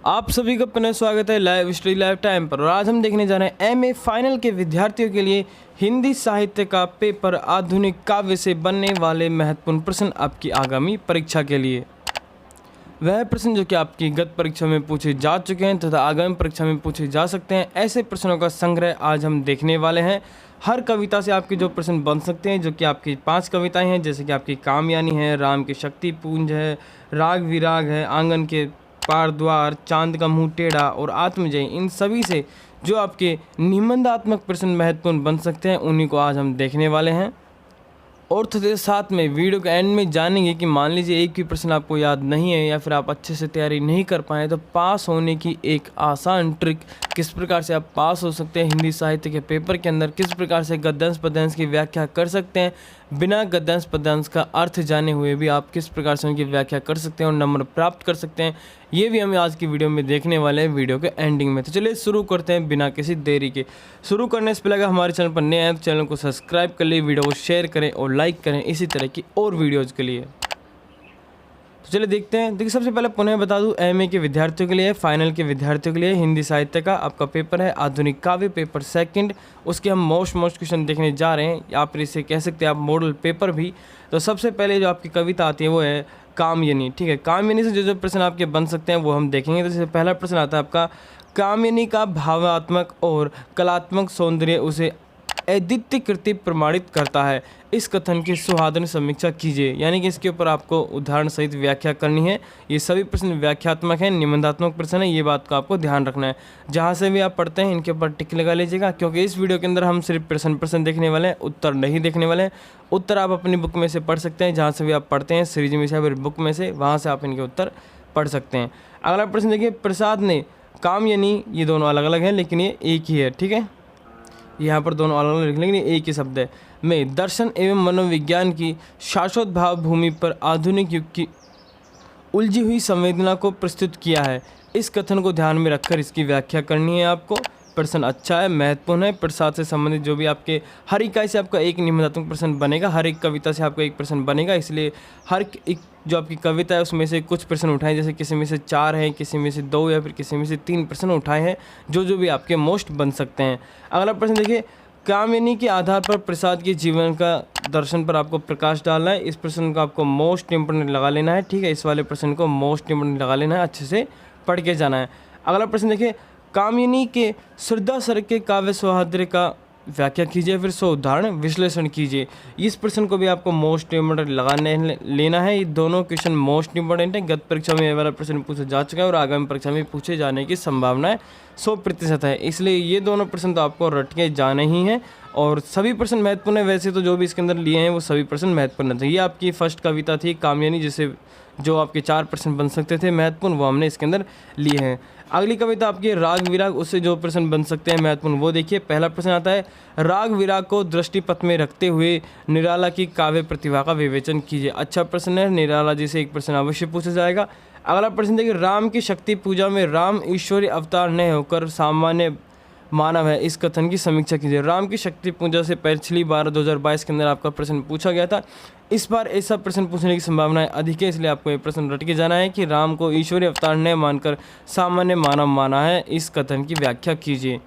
आप सभी का पुनः स्वागत है लाइव स्टडी लाइव टाइम पर। और आज हम देखने जा रहे हैं एमए फाइनल के विद्यार्थियों के लिए हिंदी साहित्य का पेपर आधुनिक काव्य से बनने वाले महत्वपूर्ण प्रश्न आपकी आगामी परीक्षा के लिए। वह प्रश्न जो कि आपकी गत परीक्षा में पूछे जा चुके हैं तथा आगामी परीक्षा में पूछे जा सकते हैं, ऐसे प्रश्नों का संग्रह आज हम देखने वाले हैं। हर कविता से आपके जो प्रश्न बन सकते हैं, जो कि आपकी 5 कविताएं हैं, जैसे कि आपकी कामयानी है, राम की शक्ति पूंज है, राग विराग है, आंगन के पार द्वार, चांद का मुंह टेढ़ा और आत्मजय, इन सभी से जो आपके निबंधात्मक प्रश्न महत्वपूर्ण बन सकते हैं उन्हीं को आज हम देखने वाले हैं। और थोड़े साथ में वीडियो के एंड में जानेंगे कि मान लीजिए एक भी प्रश्न आपको याद नहीं है या फिर आप अच्छे से तैयारी नहीं कर पाए, तो पास होने की एक आसान ट्रिक, किस प्रकार से आप पास हो सकते हैं हिंदी साहित्य के पेपर के अंदर, किस प्रकार से गद्यांश पद्यांश की व्याख्या कर सकते हैं, बिना गद्यांश पद्यांश का अर्थ जाने हुए भी आप किस प्रकार से उनकी व्याख्या कर सकते हैं और नंबर प्राप्त कर सकते हैं, ये भी हम आज की वीडियो में देखने वाले हैं वीडियो के एंडिंग में। तो चलिए शुरू करते हैं बिना किसी देरी के। शुरू करने से पहले अगर हमारे चैनल पर नए हैं तो चैनल को सब्सक्राइब कर लिए, वीडियो को शेयर करें और लाइक करें इसी तरह की और वीडियोज़ के लिए। तो चलिए देखते हैं। देखिए, सबसे पहले पुनः बता दूं, एमए के विद्यार्थियों के लिए, फाइनल के विद्यार्थियों के लिए हिंदी साहित्य का आपका पेपर है आधुनिक काव्य पेपर सेकंड। उसके हम मोस्ट क्वेश्चन देखने जा रहे हैं, आप इसे कह सकते हैं आप मॉडल पेपर भी। तो सबसे पहले जो आपकी कविता आती है वो है कामयानी। ठीक है, कामयानी से जो प्रश्न आपके बन सकते हैं वो हम देखेंगे। तो जैसे पहला प्रश्न आता है आपका, कामयानी का भावात्मक और कलात्मक सौंदर्य उसे अद्वितीय कृति प्रमाणित करता है। इस कथन की सुहार्द समीक्षा कीजिए। यानी कि इसके ऊपर आपको उदाहरण सहित व्याख्या करनी है। ये सभी प्रश्न व्याख्यात्मक हैं, निबंधात्मक प्रश्न है, ये बात का आपको ध्यान रखना है। जहाँ से भी आप पढ़ते हैं इनके ऊपर टिक लगा लीजिएगा, क्योंकि इस वीडियो के अंदर हम सिर्फ प्रश्न देखने वाले हैं, उत्तर नहीं देखने वाले हैं। उत्तर आप अपनी बुक में से पढ़ सकते हैं, जहाँ से भी आप पढ़ते हैं सीरीज में से या बुक में से, वहाँ से आप इनके उत्तर पढ़ सकते हैं। अगला प्रश्न देखिए, प्रसाद ने कामयानी, ये दोनों अलग अलग हैं लेकिन ये एक ही है। ठीक है, यहाँ पर दोनों अलग अलग लिख लेंगे, एक ही शब्द है। में दर्शन एवं मनोविज्ञान की शाश्वत भाव भूमि पर आधुनिक युग की उलझी हुई संवेदना को प्रस्तुत किया है। इस कथन को ध्यान में रखकर इसकी व्याख्या करनी है आपको। प्रश्न अच्छा है, महत्वपूर्ण है। प्रसाद से संबंधित जो भी आपके हर इकाई से आपका एक निबंधात्मक प्रश्न बनेगा, हर एक कविता से आपका एक प्रश्न बनेगा, इसलिए हर एक जो आपकी कविता है उसमें से कुछ प्रश्न उठाएं। जैसे किसी में से 4 हैं, किसी में से 2 या फिर किसी में से 3 प्रश्न उठाए हैं, जो भी आपके मोस्ट बन सकते हैं। अगला प्रश्न देखिए, कामयानी के आधार पर प्रसाद के जीवन का दर्शन पर आपको प्रकाश डालना है। इस प्रश्न को आपको मोस्ट इंपोर्टेंट लगा लेना है। ठीक है, इस वाले प्रश्न को मोस्ट इंपोर्टेंट लगा लेना है, अच्छे से पढ़ के जाना है। अगला प्रश्न देखिए, कामयानी के श्रद्धा सर के काव्य सौहार्द का व्याख्या कीजिए, फिर सो उदाहरण विश्लेषण कीजिए। इस प्रश्न को भी आपको मोस्ट इंपोर्टेंट लगाने लेना है। ये दोनों क्वेश्चन मोस्ट इंपोर्टेंट है। गत परीक्षा में ये वाला प्रश्न पूछा जा चुका है और आगामी परीक्षा में पूछे जाने की संभावनाएं 100% है, इसलिए ये दोनों प्रश्न तो आपको रट के जाने ही हैं। और सभी प्रश्न महत्वपूर्ण है, वैसे तो जो भी इसके अंदर लिए हैं वो सभी प्रश्न महत्वपूर्ण थे। ये आपकी फर्स्ट कविता थी कामयानी, जिसे जो आपके 4 प्रश्न बन सकते थे महत्वपूर्ण, वो हमने इसके अंदर लिए हैं। अगली कविता आपकी राग विराग, उससे जो प्रश्न बन सकते हैं महत्वपूर्ण, वो देखिए। पहला प्रश्न आता है, राग विराग को दृष्टिपथ में रखते हुए निराला की काव्य प्रतिभा का विवेचन कीजिए। अच्छा प्रश्न है, निराला जी से एक प्रश्न अवश्य पूछा जाएगा। अगला प्रश्न देखिए, राम की शक्ति पूजा में राम ईश्वरीय अवतार न होकर सामान्य मानव है, इस कथन की समीक्षा कीजिए। राम की शक्ति पूजा से पिछली बार 2022 के अंदर आपका प्रश्न पूछा गया था। इस बार ऐसा प्रश्न पूछने की संभावनाएं अधिक है, इसलिए आपको ये प्रश्न रट के जाना है कि राम को ईश्वरीय अवतार न मानकर सामान्य मानव माना है, इस कथन की व्याख्या कीजिए।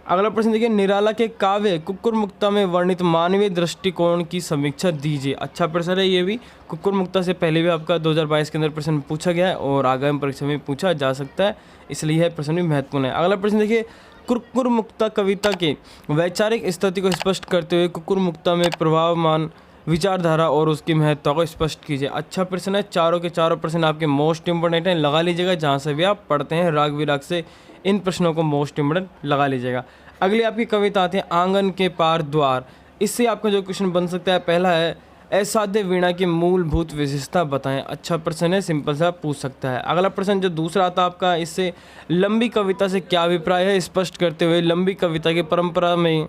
अगला प्रश्न देखिए, निराला के काव्य कुक्कुर मुक्ता में वर्णित मानवीय दृष्टिकोण की समीक्षा दीजिए। अच्छा प्रश्न है ये भी। कुक्कुर मुक्ता से पहले भी आपका 2022 के अंदर प्रश्न पूछा गया है और आगामी परीक्षा में पूछा जा सकता है, इसलिए यह प्रश्न भी महत्वपूर्ण है। अगला प्रश्न देखिए, कुक्कुर मुक्ता कविता के वैचारिक स्थिति को स्पष्ट करते हुए कुक्कुर मुक्ता में प्रभावमान विचारधारा और उसकी महत्ता को स्पष्ट कीजिए। अच्छा प्रश्न है, चारों के चारों प्रश्न आपके मोस्ट इंपोर्टेंट हैं, लगा लीजिएगा। जहाँ से भी आप पढ़ते हैं राग विराग से इन प्रश्नों को मोस्ट इंपोर्टेंट लगा लीजिएगा। अगली आपकी कविता आती है आंगन के पार द्वार। इससे आपका जो क्वेश्चन बन सकता है, पहला है, असाध्य वीणा की मूलभूत विशेषता बताएं। अच्छा प्रश्न है, सिंपल सा पूछ सकता है। अगला प्रश्न जो दूसरा आता है आपका, इससे लंबी कविता से क्या अभिप्राय है, स्पष्ट करते हुए लंबी कविता की परंपरा में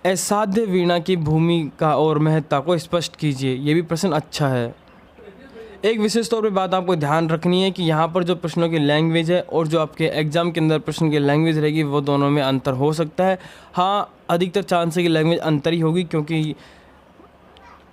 असाध्य वीणा की भूमिका और महत्ता को स्पष्ट कीजिए। ये भी प्रश्न अच्छा है। एक विशेष तौर पे बात आपको ध्यान रखनी है कि यहाँ पर जो प्रश्नों की लैंग्वेज है और जो आपके एग्जाम के अंदर प्रश्न की लैंग्वेज रहेगी, वो दोनों में अंतर हो सकता है। हाँ, अधिकतर चांस है कि लैंग्वेज अंतर ही होगी, क्योंकि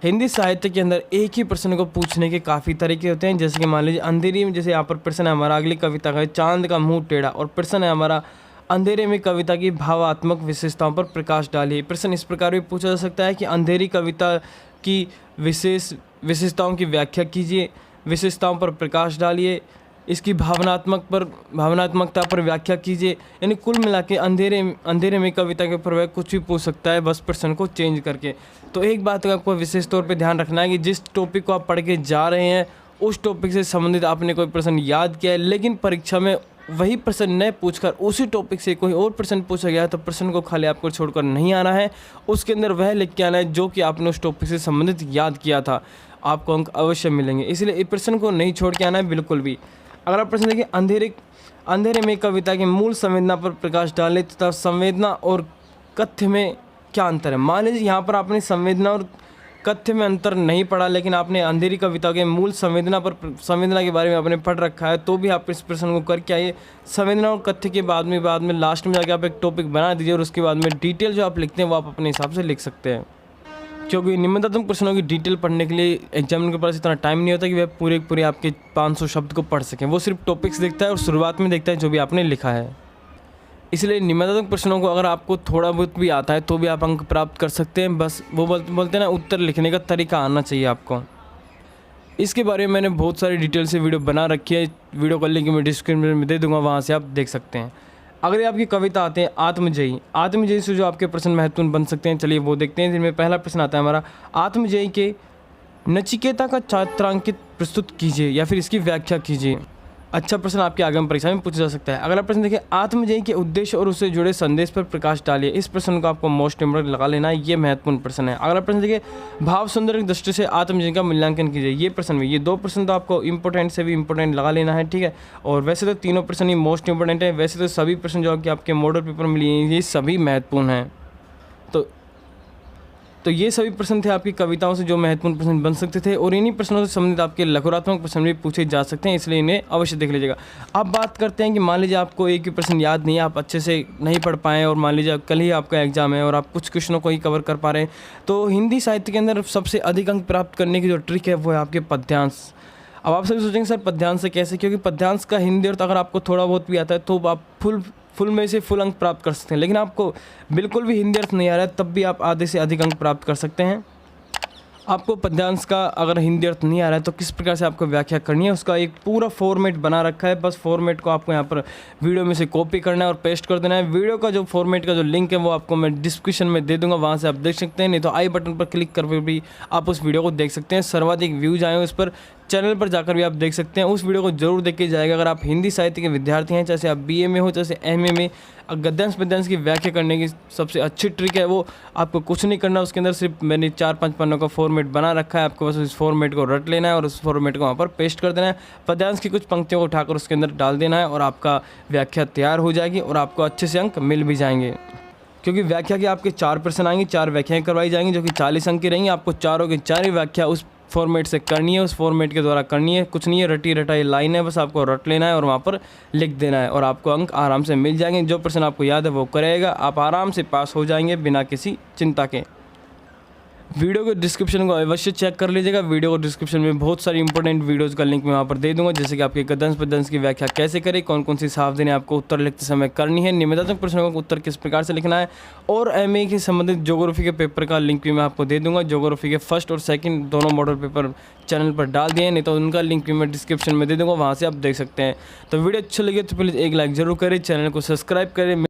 हिंदी साहित्य के अंदर एक ही प्रश्न को पूछने के काफ़ी तरीके होते हैं। जैसे कि मान लीजिए अंधेरी में, जैसे यहाँ पर प्रश्न है हमारा अगली कविता का है चांद का मुंह टेढ़ा, और प्रश्न है हमारा अंधेरे में कविता की भावात्मक विशेषताओं पर प्रकाश डालिए। प्रश्न इस प्रकार भी पूछा जा सकता है कि अंधेरी कविता की विशेषताओं की व्याख्या कीजिए, विशेषताओं पर प्रकाश डालिए, इसकी भावनात्मकता पर व्याख्या कीजिए। यानी कुल मिला के अंधेरे में कविता के ऊपर वह कुछ भी पूछ सकता है, बस प्रश्न को चेंज करके। तो एक बात का आपको विशेष तौर पे ध्यान रखना है कि जिस टॉपिक को आप पढ़ के जा रहे हैं उस टॉपिक से संबंधित आपने कोई प्रश्न याद किया है, लेकिन परीक्षा में वही प्रश्न न पूछकर उसी टॉपिक से कोई और प्रश्न पूछा गया है, तो प्रश्न को खाली आपको छोड़कर नहीं आना है, उसके अंदर वह लिख के आना है जो कि आपने उस टॉपिक से संबंधित याद किया था। आपको अंक अवश्य मिलेंगे, इसलिए इस प्रश्न को नहीं छोड़ के आना है बिल्कुल भी। अगला प्रश्न देखिए, अंधेरे में कविता की मूल संवेदना पर प्रकाश डालें तथा संवेदना और कथ्य में क्या अंतर है। मान लीजिए यहाँ पर आपने संवेदना और कथ्य में अंतर नहीं पढ़ा, लेकिन आपने अंधेरी कविता के मूल संवेदना के बारे में आपने पढ़ रखा है, तो भी आप इस प्रश्न को करके आइए। संवेदना और कथ्य के बाद में लास्ट में जाके आप एक टॉपिक बना दीजिए, और उसके बाद में डिटेल जो आप लिखते हैं वो आप अपने हिसाब से लिख सकते हैं। क्योंकि निबंधात्मक प्रश्नों की डिटेल पढ़ने के लिए एग्जामिनर के पास इतना टाइम नहीं होता कि वह पूरे आपके 500 शब्द को पढ़ सकें। वो सिर्फ टॉपिक्स देखता है और शुरुआत में देखता है जो भी आपने लिखा है। इसलिए निबंधात्मक प्रश्नों को अगर आपको थोड़ा बहुत भी आता है तो भी आप अंक प्राप्त कर सकते हैं। बस वो बोलते हैं ना, उत्तर लिखने का तरीका आना चाहिए आपको। इसके बारे में मैंने बहुत सारी डिटेल से वीडियो बना रखी है, वीडियो का लिंक मैं डिस्क्रिप्शन में दे दूँगा, वहाँ से आप देख सकते हैं। अगर आपकी कविता आते हैं आत्मजयी से जो आपके प्रश्न महत्वपूर्ण बन सकते हैं, चलिए वो देखते हैं। जिनमें पहला प्रश्न आता है हमारा, आत्मजयी के नचिकेता का चित्रांकित प्रस्तुत कीजिए या फिर इसकी व्याख्या कीजिए। अच्छा प्रश्न आपके आगामी परीक्षा में पूछा जा सकता है। अगला प्रश्न देखिए, आत्मजयी के उद्देश्य और उससे जुड़े संदेश पर प्रकाश डालिए। इस प्रश्न को आपको मोस्ट इम्पोर्टेंट लगा लेना है, ये महत्वपूर्ण प्रश्न है। अगला प्रश्न देखिए, भाव सुंदर की दृष्टि से आत्मजयी का मूल्यांकन कीजिए। ये प्रश्न में ये 2 प्रश्न तो आपको इंपॉर्टेंट से भी इंपॉर्टेंट लगा लेना है, ठीक है। और वैसे तो तीनों प्रश्न ही मोस्ट इंपॉर्टेंट है, वैसे तो सभी प्रश्न जो कि आपके मॉडल पेपर में लिए हैं ये सभी महत्वपूर्ण हैं। तो ये सभी प्रश्न थे आपकी कविताओं से जो महत्वपूर्ण प्रश्न बन सकते थे, और इन्हीं प्रश्नों से संबंधित आपके लघुरात्मक प्रश्न भी पूछे जा सकते हैं, इसलिए इन्हें अवश्य देख लीजिएगा। अब बात करते हैं कि मान लीजिए आपको एक ही प्रश्न याद नहीं है, आप अच्छे से नहीं पढ़ पाएँ, और मान लीजिए कल ही आपका एग्जाम है और आप कुछ क्वेश्चनों को ही कवर कर पा रहे हैं, तो हिंदी साहित्य के अंदर सबसे अधिक अंक प्राप्त करने की जो ट्रिक है वो है आपके पद्यांश। अब आप सभी सोचेंगे सर पद्यांश से कैसे, क्योंकि पद्यांश का हिंदी अर्थ अगर आपको थोड़ा बहुत भी आता है तो आप फुल में से फुल अंक प्राप्त कर सकते हैं। लेकिन आपको बिल्कुल भी हिंदी अर्थ नहीं आ रहा है तब भी आप आधे से अधिक अंक प्राप्त कर सकते हैं। आपको पद्यांश का अगर हिंदी अर्थ नहीं आ रहा है तो किस प्रकार से आपको व्याख्या करनी है उसका एक पूरा फॉर्मेट बना रखा है। बस फॉर्मेट को आपको यहाँ पर वीडियो में से कॉपी करना है और पेस्ट कर देना है। वीडियो का जो फॉर्मेट का जो लिंक है वो आपको मैं डिस्क्रिप्शन में दे दूंगा, वहाँ से आप देख सकते हैं, नहीं तो आई बटन पर क्लिक करके भी आप उस वीडियो को देख सकते हैं। सर्वाधिक व्यूज आए उस पर चैनल पर जाकर भी आप देख सकते हैं। उस वीडियो को जरूर देख के जाएगा। अगर आप हिंदी साहित्य के विद्यार्थी हैं, चाहे आप बीए में हो चाहे एमए में, गद्यांश पद्यांश की व्याख्या करने की सबसे अच्छी ट्रिक है वो आपको कुछ नहीं करना, उसके अंदर सिर्फ मैंने 4-5 पन्नों का फॉर्मेट बना रखा है, आपको बस उस फॉर्मेट को रट लेना है और उस फॉर्मेट को वहाँ पर पेस्ट कर देना है। पद्यांश की कुछ पंक्तियों को उठाकर उसके अंदर डाल देना है और आपका व्याख्या तैयार हो जाएगी और आपको अच्छे से अंक मिल भी जाएंगे। क्योंकि व्याख्या के आपके 4 प्रश्न आएंगे, 4 व्याख्याएँ करवाई जाएंगी जो कि 40 अंक की रहेंगी। आपको चारों की 4 व्याख्या उस फॉर्मेट से करनी है, उस फॉर्मेट के द्वारा करनी है। कुछ नहीं है, रटी रटाई लाइन है, बस आपको रट लेना है और वहाँ पर लिख देना है और आपको अंक आराम से मिल जाएंगे। जो प्रश्न आपको याद है वो करेगा, आप आराम से पास हो जाएंगे बिना किसी चिंता के। वीडियो के डिस्क्रिप्शन को अवश्य चेक कर लीजिएगा। वीडियो को डिस्क्रिप्शन में बहुत सारी इंपॉर्टेंट वीडियोस का लिंक मैं वहाँ पर दे दूंगा, जैसे कि आपके गद्यांश पद्यांश की व्याख्या कैसे करें, कौन कौन सी सावधानी आपको उत्तर लिखते समय करनी है, निबंधात्मक प्रश्नों का उत्तर किस प्रकार से लिखना है, और एमए के संबंधित ज्योग्राफी के पेपर का लिंक भी मैं आपको दे दूंगा। ज्योग्राफी के फर्स्ट और सेकंड दोनों मॉडल पेपर चैनल पर डाल दिए, नहीं तो उनका लिंक भी मैं डिस्क्रिप्शन में दे दूँगा, वहाँ से आप देख सकते हैं। तो वीडियो अच्छा लगे तो प्लीज़ एक लाइक जरूर करें, चैनल को सब्सक्राइब करें।